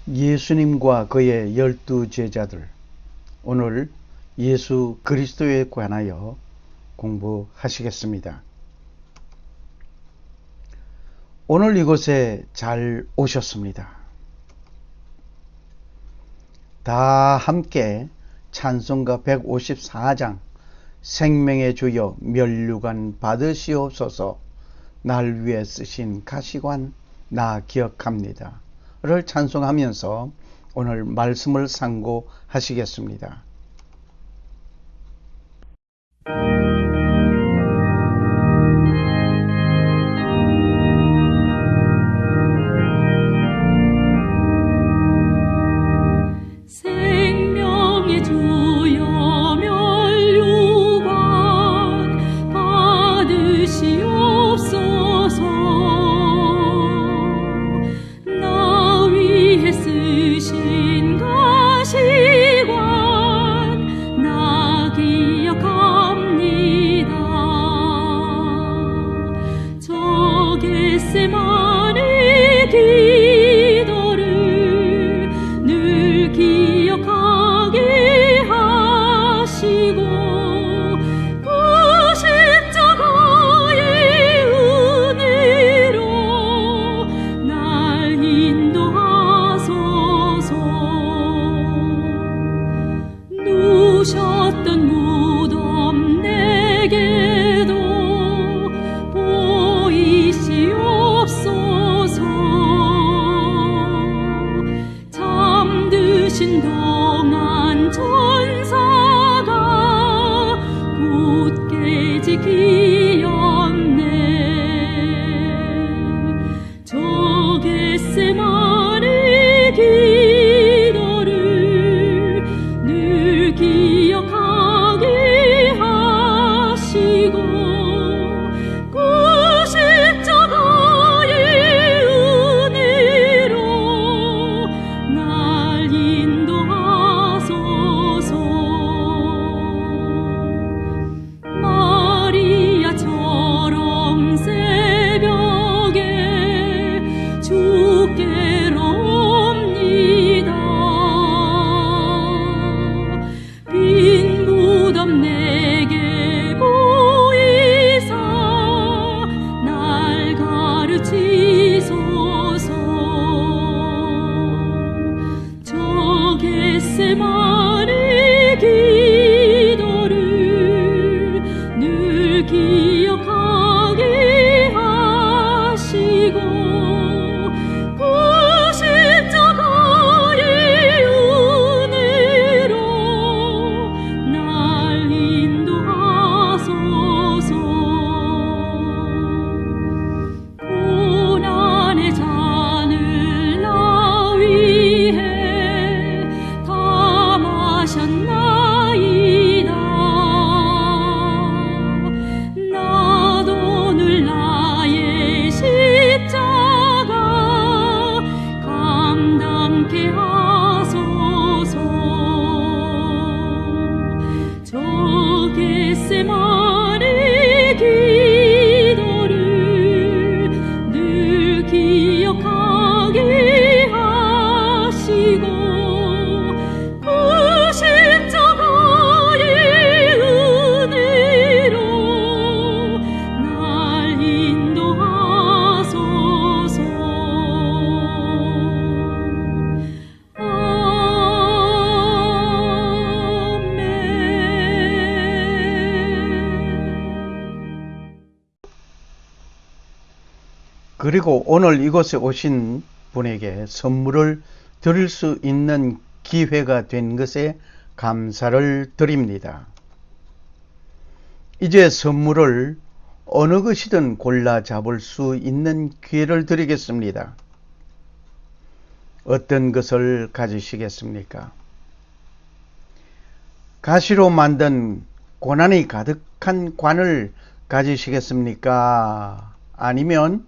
예수님과 그의 12제자들, 오늘 예수 그리스도에 관하여 공부하시겠습니다. 오늘 이곳에 잘 오셨습니다. 다 함께 찬송가 154장 생명의 주여 면류관 받으시옵소서, 날 위해 쓰신 가시관 나 기억합니다 를 찬송하면서 오늘 말씀을 상고하시겠습니다. 그리고 오늘 이곳에 오신 분에게 선물을 드릴 수 있는 기회가 된 것에 감사를 드립니다. 이제 선물을 어느 것이든 골라 잡을 수 있는 기회를 드리겠습니다. 어떤 것을 가지시겠습니까? 가시로 만든 고난이 가득한 관을 가지시겠습니까? 아니면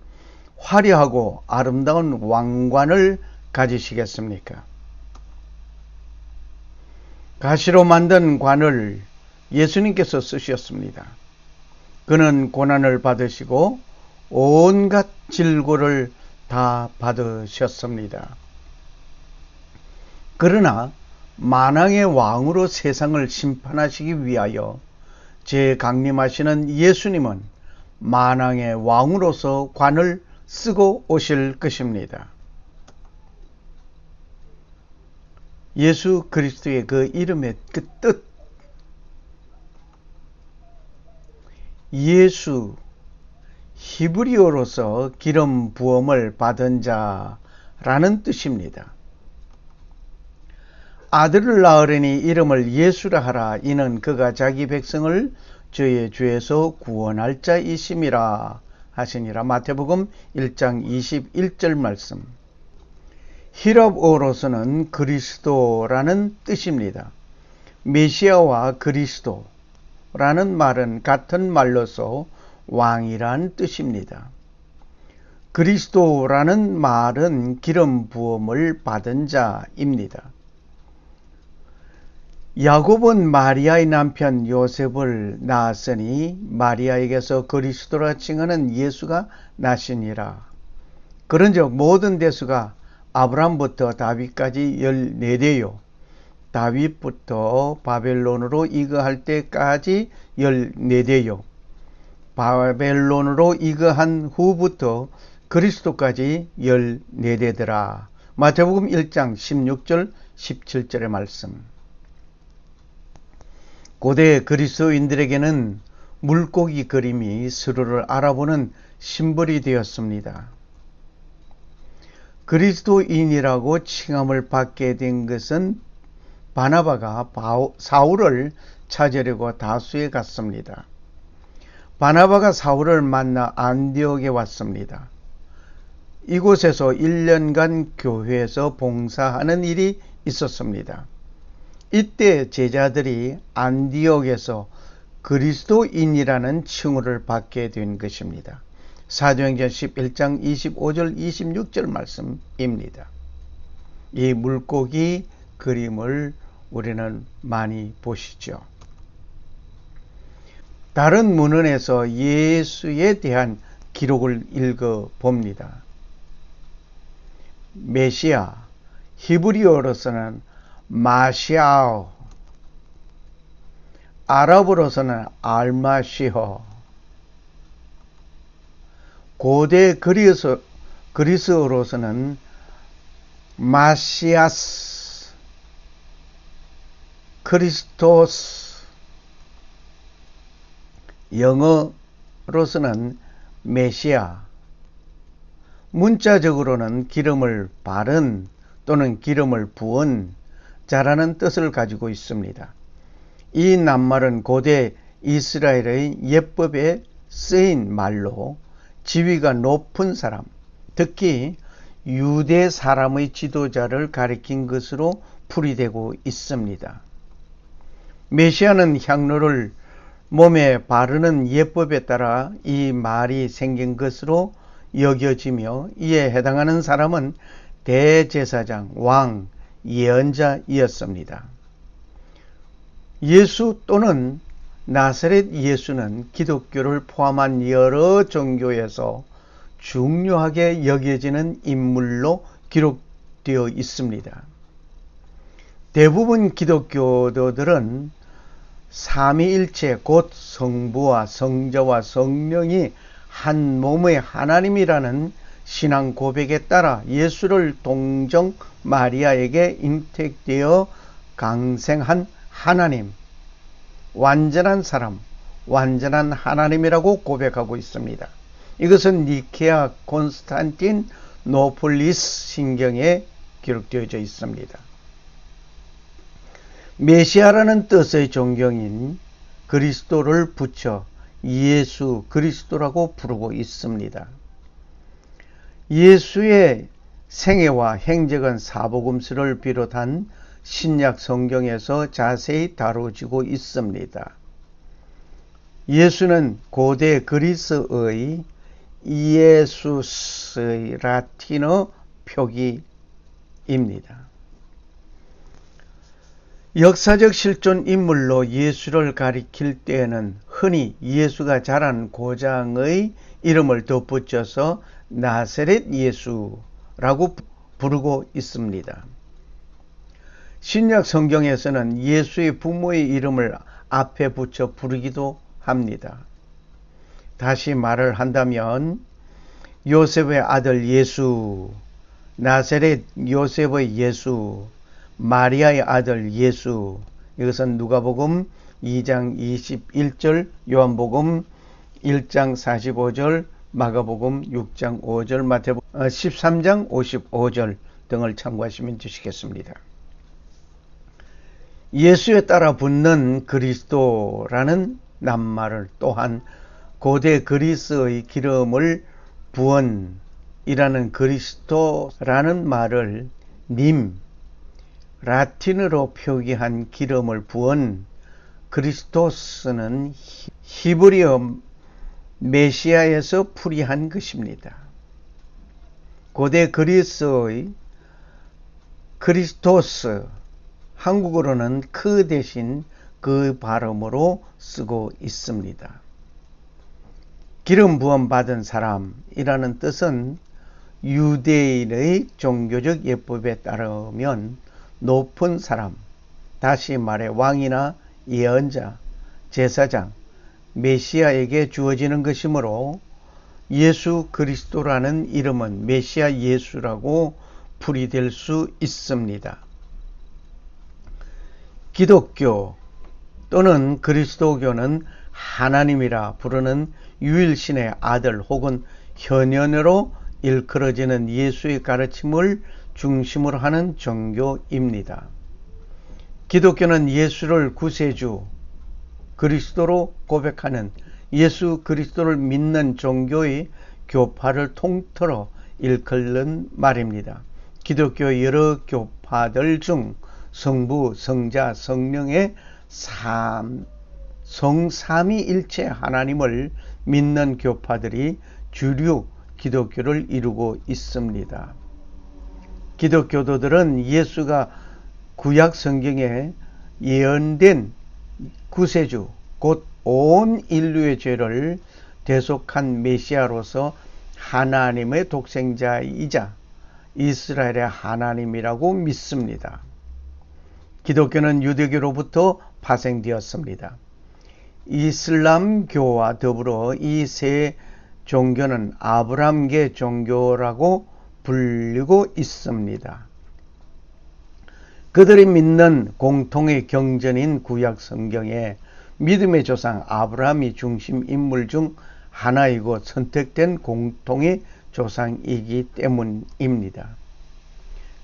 화려하고 아름다운 왕관을 가지시겠습니까? 가시로 만든 관을 예수님께서 쓰셨습니다. 그는 고난을 받으시고 온갖 질고를 다 받으셨습니다. 그러나 만왕의 왕으로 세상을 심판하시기 위하여 재강림하시는 예수님은 만왕의 왕으로서 관을 쓰고 오실 것입니다. 예수 그리스도의 그 이름의 그 뜻, 예수, 히브리어로서 기름 부음을 받은 자라는 뜻입니다. 아들을 낳으려니 이름을 예수라 하라. 이는 그가 자기 백성을 저의 죄에서 구원할 자이심이라 하시니라. 마태복음 1장 21절 말씀. 히랍어로서는 그리스도라는 뜻입니다. 메시아와 그리스도라는 말은 같은 말로서 왕이란 뜻입니다. 그리스도라는 말은 기름 부음을 받은 자입니다. 야곱은 마리아의 남편 요셉을 낳았으니 마리아에게서 그리스도라 칭하는 예수가 나시니라. 그런즉 모든 대수가 아브람부터 다윗까지 14대요. 다윗부터 바벨론으로 이거할 때까지 14대요. 바벨론으로 이거한 후부터 그리스도까지 14대더라. 마태복음 1장 16절 17절의 말씀. 고대 그리스도인들에게는 물고기 그림이 서로를 알아보는 심벌이 되었습니다. 그리스도인이라고 칭함을 받게 된 것은 바나바가 사울을 찾으려고 다수에 갔습니다. 바나바가 사울을 만나 안디옥에 왔습니다. 이곳에서 1년간 교회에서 봉사하는 일이 있었습니다. 이때 제자들이 안디옥에서 그리스도인이라는 칭호를 받게 된 것입니다. 사도행전 11장 25절 26절 말씀입니다. 이 물고기 그림을 우리는 많이 보시죠. 다른 문헌에서 예수에 대한 기록을 읽어봅니다. 메시아, 히브리어로서는 마시아오, 아랍어로서는 알마시호, 고대 그리스어로서는 마시아스, 크리스토스, 영어로서는 메시아, 문자적으로는 기름을 바른 또는 기름을 부은 자라는 뜻을 가지고 있습니다. 이 낱말은 고대 이스라엘의 예법에 쓰인 말로 지위가 높은 사람, 특히 유대 사람의 지도자를 가리킨 것으로 풀이되고 있습니다. 메시아는 향로를 몸에 바르는 예법에 따라 이 말이 생긴 것으로 여겨지며 이에 해당하는 사람은 대제사장, 왕, 예언자이었습니다. 예수 또는 나사렛 예수는 기독교를 포함한 여러 종교에서 중요하게 여겨지는 인물로 기록되어 있습니다. 대부분 기독교도들은 삼위일체 곧 성부와 성자와 성령이 한 몸의 하나님이라는 신앙 고백에 따라 예수를 동정 마리아에게 잉태되어 강생한 하나님, 완전한 사람, 완전한 하나님이라고 고백하고 있습니다. 이것은 니케아 콘스탄틴 노폴리스 신경에 기록되어져 있습니다. 메시아라는 뜻의 존경인 그리스도를 붙여 예수 그리스도라고 부르고 있습니다. 예수의 생애와 행적은 사복음서를 비롯한 신약 성경에서 자세히 다뤄지고 있습니다. 예수는 고대 그리스의 이에수스의 라틴어 표기입니다. 역사적 실존 인물로 예수를 가리킬 때에는 흔히 예수가 자란 고장의 이름을 덧붙여서 나사렛 예수라고 부르고 있습니다. 신약 성경에서는 예수의 부모의 이름을 앞에 붙여 부르기도 합니다. 다시 말을 한다면 요셉의 아들 예수, 나사렛 요셉의 예수, 마리아의 아들 예수, 이것은 누가복음 2장 21절, 요한복음 1장 45절, 마가복음 6장 5절, 마태복음 13장 55절 등을 참고하시면 되시겠습니다. 예수에 따라 붙는 그리스도라는 낱말을 또한 고대 그리스의 기름을 부은이라는 그리스도라는 말을 님, 라틴어로 표기한 기름을 부은 그리스토스는 히브리어 메시아에서 풀이한 것입니다. 고대 그리스의 크리스토스, 한국어로는 그 대신 그 발음으로 쓰고 있습니다. 기름 부음 받은 사람이라는 뜻은 유대인의 종교적 예법에 따르면 높은 사람, 다시 말해 왕이나 예언자, 제사장, 메시아에게 주어지는 것이므로 예수 그리스도라는 이름은 메시아 예수라고 풀이될 수 있습니다. 기독교 또는 그리스도교는 하나님이라 부르는 유일신의 아들 혹은 현현으로 일컬어지는 예수의 가르침을 중심으로 하는 종교입니다. 기독교는 예수를 구세주, 그리스도로 고백하는 예수 그리스도를 믿는 종교의 교파를 통틀어 일컫는 말입니다. 기독교 여러 교파들 중 성부, 성자, 성령의 성삼위일체 하나님을 믿는 교파들이 주류 기독교를 이루고 있습니다. 기독교도들은 예수가 구약 성경에 예언된 구세주, 곧 온 인류의 죄를 대속한 메시아로서 하나님의 독생자이자 이스라엘의 하나님이라고 믿습니다. 기독교는 유대교로부터 파생되었습니다. 이슬람교와 더불어 이 세 종교는 아브라함계 종교라고 불리고 있습니다. 그들이 믿는 공통의 경전인 구약 성경에 믿음의 조상 아브라함이 중심 인물 중 하나이고 선택된 공통의 조상이기 때문입니다.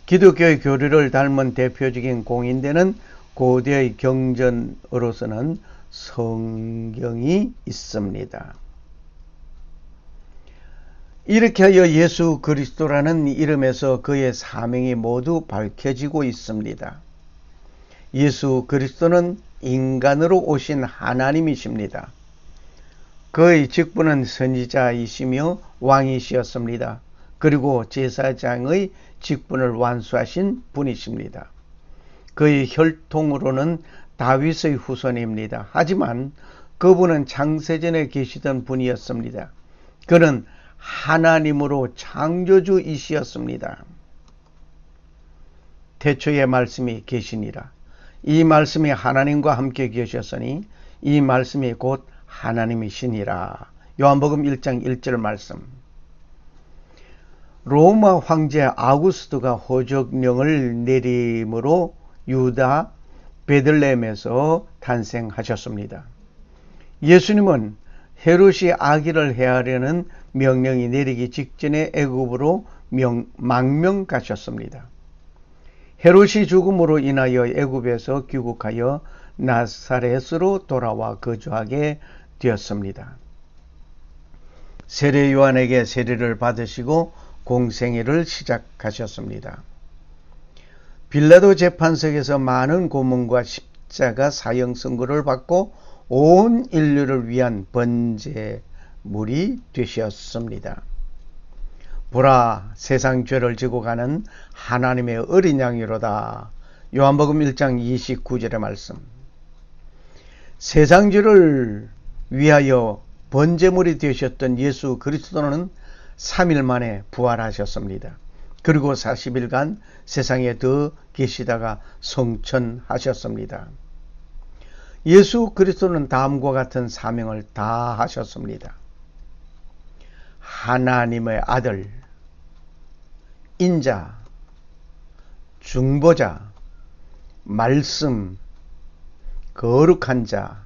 기독교의 교리를 닮은 대표적인 공인되는 고대의 경전으로서는 성경이 있습니다. 이렇게 하여 예수 그리스도라는 이름에서 그의 사명이 모두 밝혀지고 있습니다. 예수 그리스도는 인간으로 오신 하나님이십니다. 그의 직분은 선지자이시며 왕이시었습니다. 그리고 제사장의 직분을 완수하신 분이십니다. 그의 혈통으로는 다윗의 후손입니다. 하지만 그분은 창세전에 계시던 분이었습니다. 그는 하나님으로 창조주이시였습니다. 태초에 말씀이 계시니라. 이 말씀이 하나님과 함께 계셨으니 이 말씀이 곧 하나님이시니라. 요한복음 1장 1절 말씀. 로마 황제 아구스트가 호적령을 내림으로 유다 베들레헴에서 탄생하셨습니다. 예수님은 헤롯이 아기를 해하려는 명령이 내리기 직전에 애굽으로 망명 가셨습니다. 헤롯이 죽음으로 인하여 애굽에서 귀국하여 나사렛으로 돌아와 거주하게 되었습니다. 세례 요한에게 세례를 받으시고 공생애를 시작하셨습니다. 빌라도 재판석에서 많은 고문과 십자가 사형 선고를 받고 온 인류를 위한 번제물이 되셨습니다. 보라, 세상 죄를 지고 가는 하나님의 어린 양이로다. 요한복음 1장 29절의 말씀. 세상 죄를 위하여 번제물이 되셨던 예수 그리스도는 3일 만에 부활하셨습니다. 그리고 40일간 세상에 더 계시다가 성천하셨습니다. 예수 그리스도는 다음과 같은 사명을 다 하셨습니다. 하나님의 아들, 인자, 중보자, 말씀, 거룩한 자,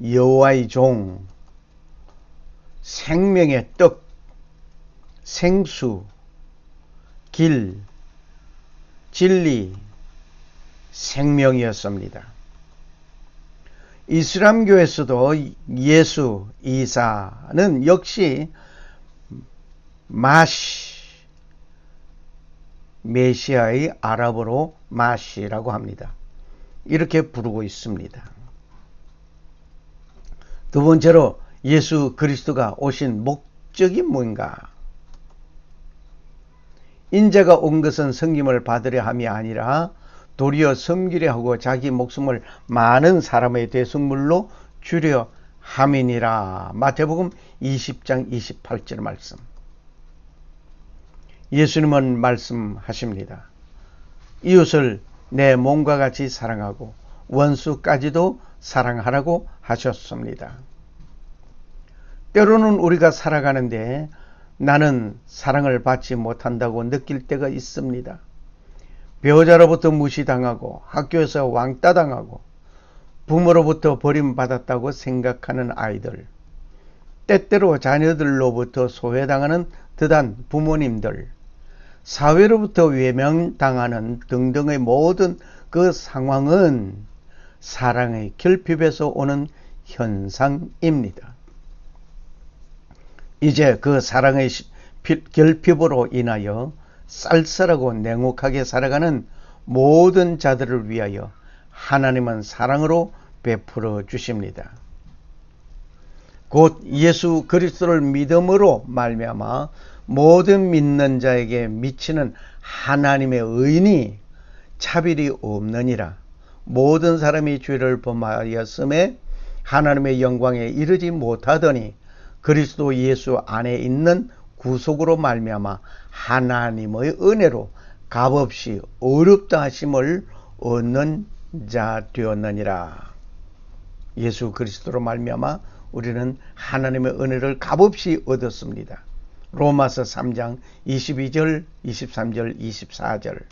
여호와의 종, 생명의 떡, 생수, 길, 진리, 생명이었습니다. 이슬람교에서도 예수, 이사는 역시 마시, 메시아의 아랍어로 마시라고 합니다. 이렇게 부르고 있습니다. 두 번째로 예수 그리스도가 오신 목적이 뭔가? 인자가 온 것은 섬김을 받으려 함이 아니라 도리어 섬기려 하고 자기 목숨을 많은 사람의 대속물로 주려 함이니라. 마태복음 20장 28절 말씀. 예수님은 말씀하십니다. 이웃을 내 몸과 같이 사랑하고 원수까지도 사랑하라고 하셨습니다. 때로는 우리가 살아가는데 나는 사랑을 받지 못한다고 느낄 때가 있습니다. 배우자로부터 무시당하고 학교에서 왕따당하고 부모로부터 버림받았다고 생각하는 아이들, 때때로 자녀들로부터 소외당하는 듯한 부모님들, 사회로부터 외면당하는 등등의 모든 그 상황은 사랑의 결핍에서 오는 현상입니다. 이제 그 사랑의 결핍으로 인하여 쌀쌀하고 냉혹하게 살아가는 모든 자들을 위하여 하나님은 사랑으로 베풀어 주십니다. 곧 예수 그리스도를 믿음으로 말미암아 모든 믿는 자에게 미치는 하나님의 의인이 차별이 없느니라. 모든 사람이 죄를 범하였음에 하나님의 영광에 이르지 못하더니 그리스도 예수 안에 있는 구속으로 말미암아 하나님의 은혜로 값없이 어렵다 하심을 얻는 자 되었느니라. 예수 그리스도로 말미암아 우리는 하나님의 은혜를 값없이 얻었습니다. 로마서 3장 22절, 23절, 24절.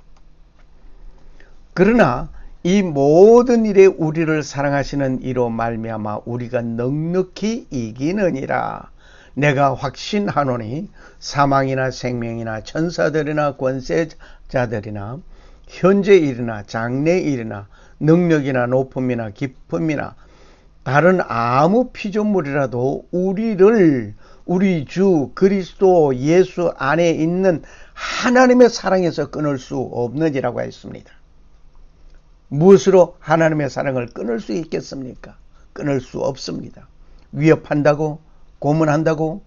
그러나 이 모든 일에 우리를 사랑하시는 이로 말미암아 우리가 넉넉히 이기느니라. 내가 확신하노니 사망이나 생명이나 천사들이나 권세자들이나 현재 일이나 장래 일이나 능력이나 높음이나 깊음이나 다른 아무 피조물이라도 우리를 우리 주 그리스도 예수 안에 있는 하나님의 사랑에서 끊을 수 없느니라고 했습니다. 무엇으로 하나님의 사랑을 끊을 수 있겠습니까? 끊을 수 없습니다. 위협한다고, 고문한다고,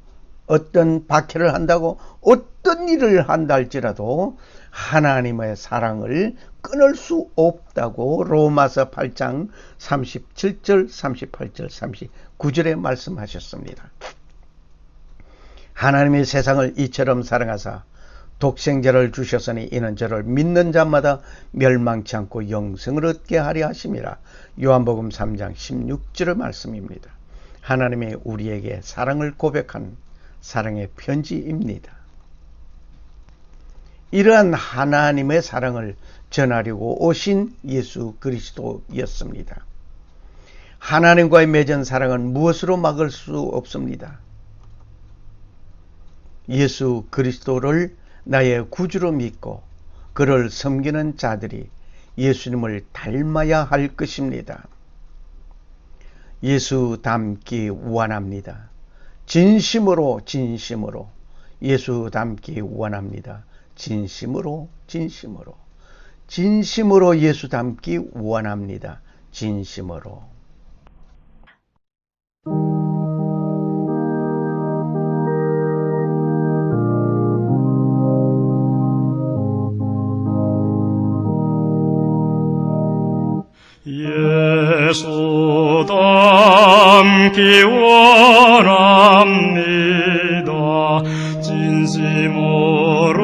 어떤 박해를 한다고, 어떤 일을 한다 할지라도 하나님의 사랑을 끊을 수 없다고 로마서 8장 37절, 38절, 39절에 말씀하셨습니다. 하나님이 세상을 이처럼 사랑하사 독생자를 주셨으니 이는 저를 믿는 자마다 멸망치 않고 영생을 얻게 하려 하심이라. 요한복음 3장 16절의 말씀입니다. 하나님이 우리에게 사랑을 고백한 사랑의 편지입니다. 이러한 하나님의 사랑을 전하려고 오신 예수 그리스도였습니다. 하나님과의 맺은 사랑은 무엇으로 막을 수 없습니다. 예수 그리스도를 나의 구주로 믿고 그를 섬기는 자들이 예수님을 닮아야 할 것입니다. 예수 닮기 원합니다. 진심으로 예수 닮기 원합니다. 진심으로 예수 닮기 원합니다. 진심으로. 예수 닮기 원합니다. 진심으로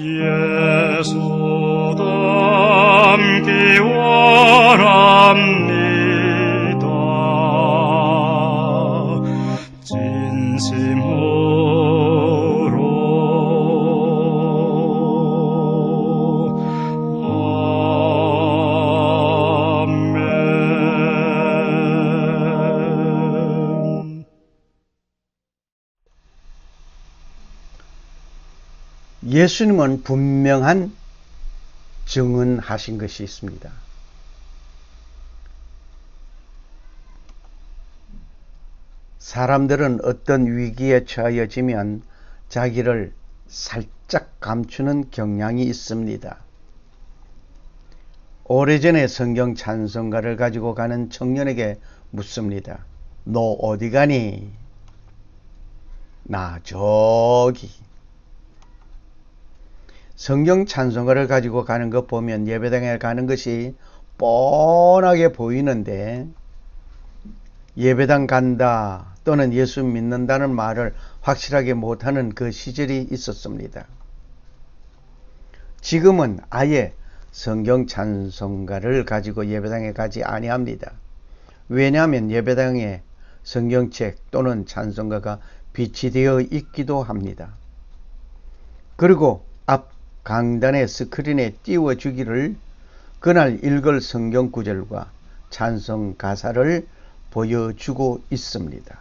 예수 닮기 원합니다. 아멘. 예수님은 분명한 증언하신 것이 있습니다. 사람들은 어떤 위기에 처하여지면 자기를 살짝 감추는 경향이 있습니다. 오래전에 성경 찬송가를 가지고 가는 청년에게 묻습니다. 너 어디 가니? 나 저기. 성경 찬송가를 가지고 가는 것 보면 예배당에 가는 것이 뻔하게 보이는데, 예배당 간다 또는 예수 믿는다는 말을 확실하게 못하는 그 시절이 있었습니다. 지금은 아예 성경 찬송가를 가지고 예배당에 가지 아니합니다. 왜냐하면 예배당에 성경책 또는 찬송가가 비치되어 있기도 합니다. 그리고 앞 강단의 스크린에 띄워주기를 그날 읽을 성경 구절과 찬송 가사를 보여주고 있습니다.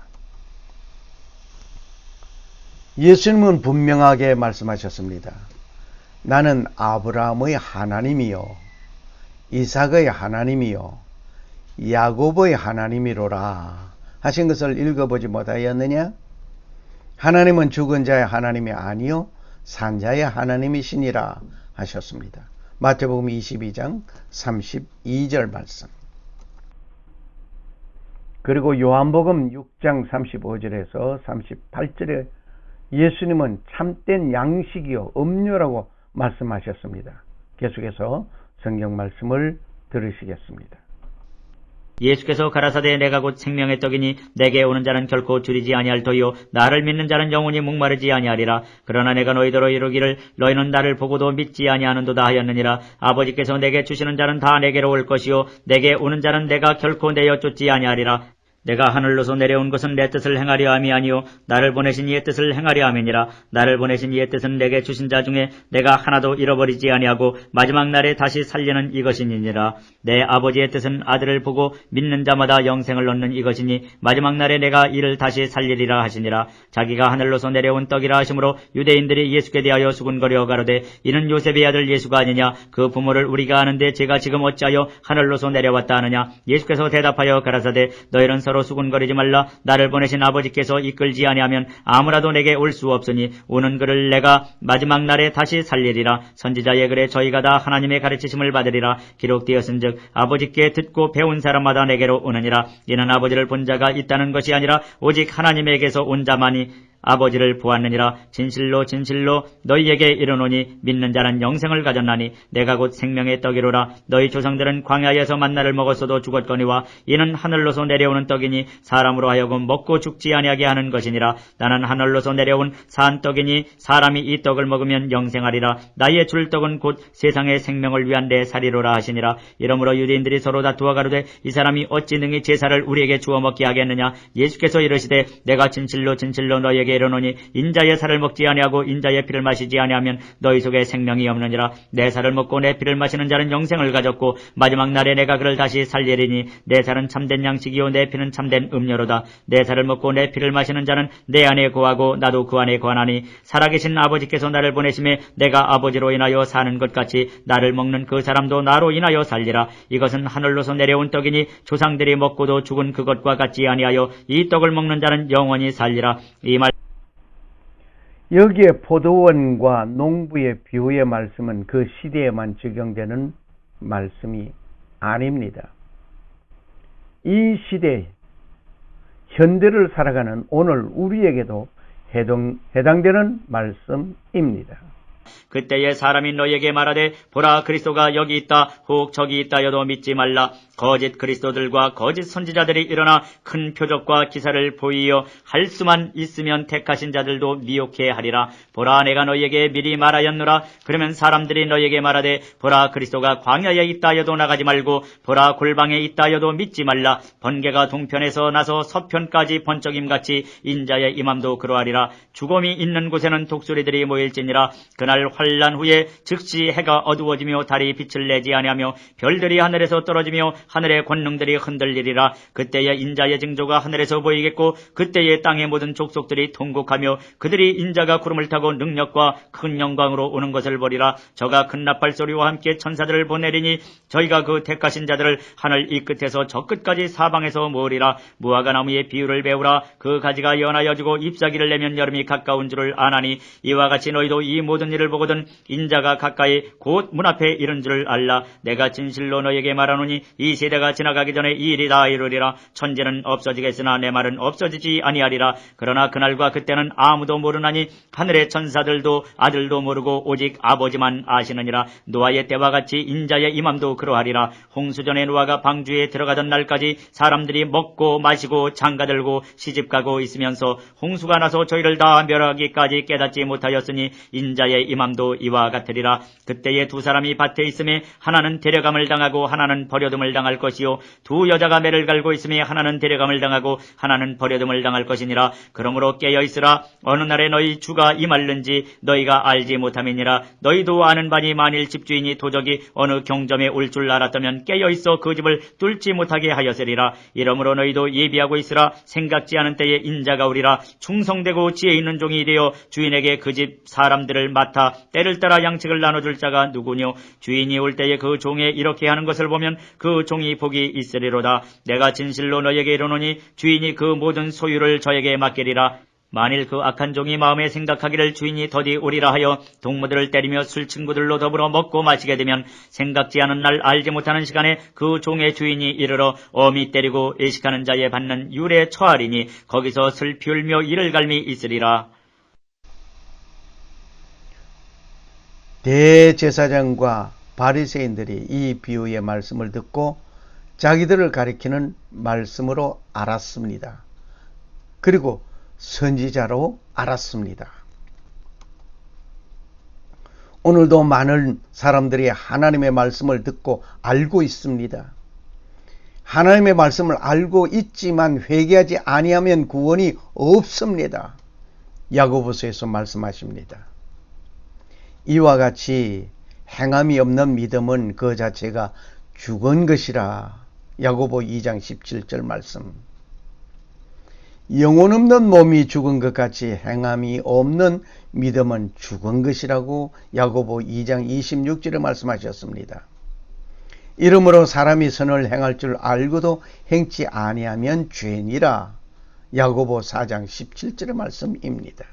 예수님은 분명하게 말씀하셨습니다. 나는 아브라함의 하나님이요 이삭의 하나님이요 야곱의 하나님이로라 하신 것을 읽어보지 못하였느냐? 하나님은 죽은 자의 하나님이 아니요 산 자의 하나님이시니라 하셨습니다. 마태복음 22장 32절 말씀. 그리고 요한복음 6장 35절에서 38절에 예수님은 참된 양식이요 음료라고 말씀하셨습니다. 계속해서 성경 말씀을 들으시겠습니다. 예수께서 가라사대 내가 곧 생명의 떡이니 내게 오는 자는 결코 줄이지 아니할 터이요 나를 믿는 자는 영원히 목마르지 아니하리라. 그러나 내가 너희더러 이르기를 너희는 나를 보고도 믿지 아니하는도다 하였느니라. 아버지께서 내게 주시는 자는 다 내게로 올 것이요 내게 오는 자는 내가 결코 내어 쫓지 아니하리라. 내가 하늘로서 내려온 것은 내 뜻을 행하려 함이 아니요 나를 보내신 이의 뜻을 행하려 함이니라. 나를 보내신 이의 뜻은 내게 주신 자 중에 내가 하나도 잃어버리지 아니하고 마지막 날에 다시 살리는 이것이니라. 내 아버지의 뜻은 아들을 보고 믿는 자마다 영생을 얻는 이것이니 마지막 날에 내가 이를 다시 살리리라 하시니라. 자기가 하늘로서 내려온 떡이라 하시므로 유대인들이 예수께 대하여 수군거려 가로되 이는 요셉의 아들 예수가 아니냐? 그 부모를 우리가 아는데 제가 지금 어찌하여 하늘로서 내려왔다 하느냐? 예수께서 대답하여 가라사대 너희는 서로 수군거리지 말라. 나를 보내신 아버지께서 이끌지 아니하면 아무라도 내게 올 수 없으니 오는 그를 내가 마지막 날에 다시 살리리라. 선지자의 글에 저희가 다 하나님의 가르치심을 받으리라. 기록되었은즉 아버지께 듣고 배운 사람마다 내게로 오느니라. 이는 아버지를 본 자가 있다는 것이 아니라 오직 하나님에게서 온 자만이 아버지를 보았느니라. 진실로 진실로 너희에게 이르노니 믿는 자는 영생을 가졌나니 내가 곧 생명의 떡이로라. 너희 조상들은 광야에서 만나를 먹었어도 죽었거니와 이는 하늘로서 내려오는 떡이니 사람으로 하여금 먹고 죽지 아니하게 하는 것이니라. 나는 하늘로서 내려온 산 떡이니 사람이 이 떡을 먹으면 영생하리라. 나의 줄 떡은 곧 세상의 생명을 위한 내 살이로라 하시니라. 이러므로 유대인들이 서로 다투어 가로되 이 사람이 어찌 능히 제사를 우리에게 주어 먹게 하겠느냐? 예수께서 이르시되 내가 진실로 진실로 너희에게 이르노니 인자의 살을 먹지 아니하고 인자의 피를 마시지 아니하면 너희 속에 생명이 없느니라. 내 살을 먹고 내 피를 마시는 자는 영생을 가졌고 마지막 날에 내가 그를 다시 살리리니 내 살은 참된 양식이요 내 피는 참된 음료로다. 내 살을 먹고 내 피를 마시는 자는 내 안에 거하고 나도 그 안에 거하나니 살아계신 아버지께서 나를 보내심에 내가 아버지로 인하여 사는 것 같이 나를 먹는 그 사람도 나로 인하여 살리라. 이것은 하늘로서 내려온 떡이니 조상들이 먹고도 죽은 그것과 같지 아니하여 이 떡을 먹는 자는 영원히 살리라. 이 말 여기에 포도원과 농부의 비유의 말씀은 그 시대에만 적용되는 말씀이 아닙니다. 이 시대 현대를 살아가는 오늘 우리에게도 해당되는 말씀입니다. 그때에 사람이 너희에게 말하되 보라 그리스도가 여기 있다 혹 저기 있다 여도 믿지 말라. 거짓 그리스도들과 거짓 선지자들이 일어나 큰 표적과 기사를 보이어 할 수만 있으면 택하신 자들도 미혹해 하리라. 보라 내가 너희에게 미리 말하였노라. 그러면 사람들이 너희에게 말하되 보라 그리스도가 광야에 있다 여도 나가지 말고 보라 골방에 있다 여도 믿지 말라. 번개가 동편에서 나서 서편까지 번쩍임같이 인자의 임함도 그러하리라. 죽음이 있는 곳에는 독수리들이 모일지니라. 그날 환란 후에 즉시 해가 어두워지며 달이 빛을 내지 아니하며 별들이 하늘에서 떨어지며 하늘의 권능들이 흔들리리라. 그때에 인자의 징조가 하늘에서 보이겠고 그때에 땅의 모든 족속들이 통곡하며 그들이 인자가 구름을 타고 능력과 큰 영광으로 오는 것을 보리라. 저가 큰 나팔 소리와 함께 천사들을 보내리니 저희가 그 택하신 자들을 하늘 이 끝에서 저 끝까지 사방에서 모으리라. 무화과 나무의 비유를 배우라. 그 가지가 연하여지고 잎사귀를 내면 여름이 가까운 줄을 아나니 이와 같이 너희도 이 모든 일을 보거든 인자가 가까이 곧 문 앞에 이른 줄을 알라. 내가 진실로 너에게 말하노니 이 세대가 지나가기 전에 이 일이 다 이루리라. 천지는 없어지겠으나 내 말은 없어지지 아니하리라. 그러나 그날과 그때는 아무도 모르나니 하늘의 천사들도 아들도 모르고 오직 아버지만 아시느니라. 노아의 때와 같이 인자의 임함도 그러하리라. 홍수전에 노아가 방주에 들어가던 날까지 사람들이 먹고 마시고 장가들고 시집가고 있으면서 홍수가 나서 저희를 다 멸하기까지 깨닫지 못하였으니 인자의 임함도 이와 같으리라. 그때에 두 사람이 밭에 있음에 하나는 데려감을 당하고 하나는 버려둠을 당할 것이요 두 여자가 매를 갈고 있음에 하나는 데려감을 당하고 하나는 버려둠을 당할 것이니라. 그러므로 깨어있으라. 어느 날에 너희 주가 임할는지 너희가 알지 못함이니라. 너희도 아는 바니 만일 집주인이 도적이 어느 경점에 올 줄 알았다면 깨어있어 그 집을 뚫지 못하게 하였으리라. 이러므로 너희도 예비하고 있으라. 생각지 않은 때에 인자가 오리라. 충성되고 지혜 있는 종이 되어 주인에게 그 집 사람들을 맡아 때를 따라 양식을 나눠줄 자가 누구뇨. 주인이 올 때에 그 종에 이렇게 하는 것을 보면 그 종이 복이 있으리로다. 내가 진실로 너에게 이르노니 주인이 그 모든 소유를 저에게 맡기리라. 만일 그 악한 종이 마음에 생각하기를 주인이 더디 오리라 하여 동무들을 때리며 술 친구들로 더불어 먹고 마시게 되면 생각지 않은 날 알지 못하는 시간에 그 종의 주인이 이르러 어미 때리고 애식하는 자에 받는 율에 처하리니 거기서 슬피 울며 이를 갈미 있으리라. 대제사장과 바리새인들이 이 비유의 말씀을 듣고 자기들을 가리키는 말씀으로 알았습니다. 그리고 선지자로 알았습니다. 오늘도 많은 사람들이 하나님의 말씀을 듣고 알고 있습니다. 하나님의 말씀을 알고 있지만 회개하지 아니하면 구원이 없습니다. 야고보서에서 말씀하십니다. 이와 같이 행함이 없는 믿음은 그 자체가 죽은 것이라. 야고보 2장 17절 말씀. 영혼 없는 몸이 죽은 것 같이 행함이 없는 믿음은 죽은 것이라고 야고보 2장 26절에 말씀하셨습니다. 이러므로 사람이 선을 행할 줄 알고도 행치 아니하면 죄니라. 야고보 4장 17절의 말씀입니다.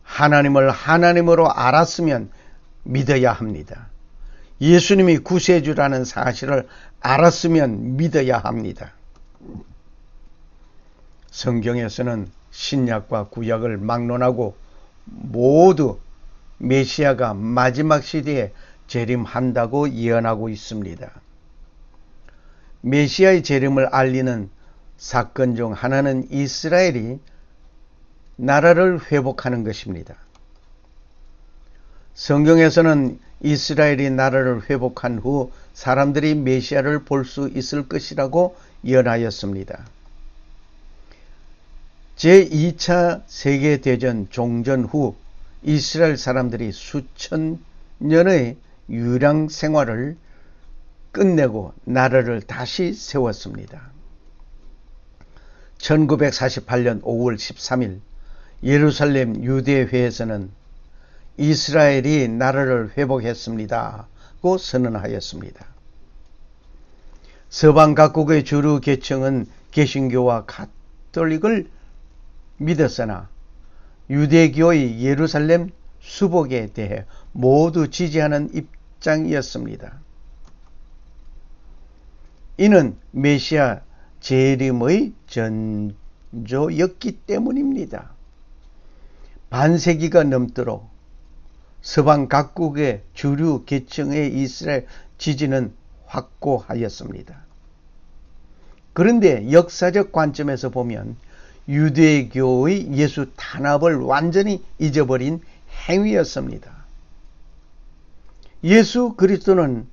하나님을 하나님으로 알았으면 믿어야 합니다. 예수님이 구세주라는 사실을 알았으면 믿어야 합니다. 성경에서는 신약과 구약을 막론하고 모두 메시아가 마지막 시대에 재림한다고 예언하고 있습니다. 메시아의 재림을 알리는 사건 중 하나는 이스라엘이 나라를 회복하는 것입니다. 성경에서는 이스라엘이 나라를 회복한 후 사람들이 메시아를 볼 수 있을 것이라고 예언하였습니다. 제2차 세계대전 종전 후 이스라엘 사람들이 수천 년의 유랑 생활을 끝내고 나라를 다시 세웠습니다. 1948년 5월 13일 예루살렘 유대회에서는 이스라엘이 나라를 회복했습니다고 선언하였습니다. 서방 각국의 주류 계층은 개신교와 가톨릭을 믿었으나 유대교의 예루살렘 수복에 대해 모두 지지하는 입장이었습니다. 이는 메시아 재림의 전조였기 때문입니다. 반세기가 넘도록 서방 각국의 주류 계층의 이스라엘 지지는 확고하였습니다. 그런데 역사적 관점에서 보면 유대교의 예수 탄압을 완전히 잊어버린 행위였습니다. 예수 그리스도는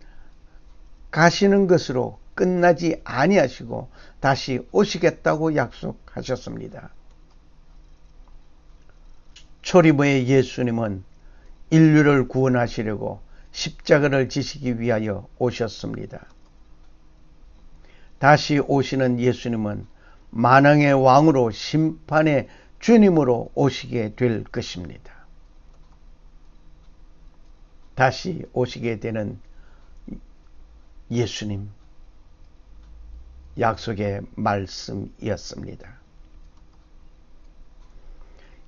가시는 것으로 끝나지 아니하시고 다시 오시겠다고 약속하셨습니다. 초림의 예수님은 인류를 구원하시려고 십자가를 지시기 위하여 오셨습니다. 다시 오시는 예수님은 만왕의 왕으로 심판의 주님으로 오시게 될 것입니다. 다시 오시게 되는 예수님 약속의 말씀이었습니다.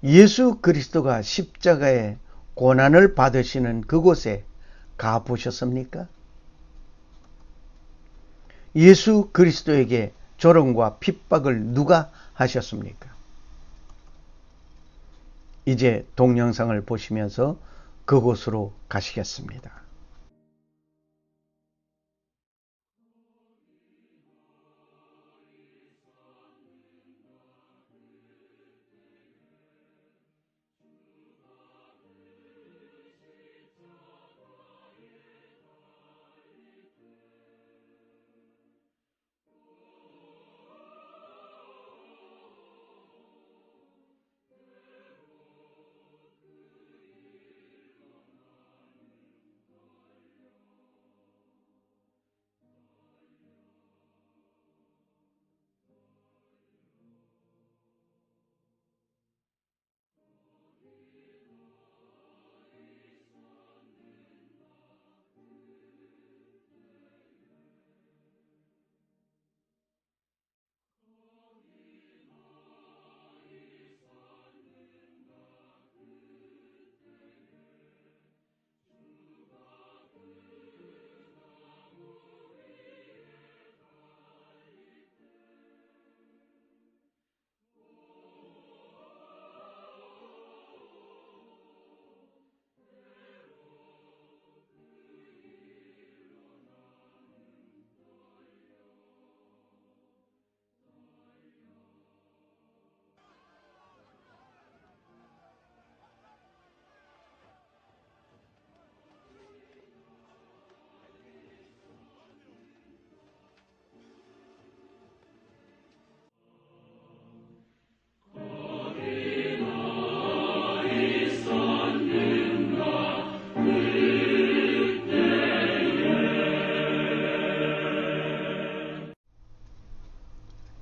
예수 그리스도가 십자가의 고난을 받으시는 그곳에 가보셨습니까? 예수 그리스도에게 조롱과 핍박을 누가 하셨습니까? 이제 동영상을 보시면서 그곳으로 가시겠습니다.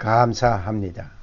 감사합니다.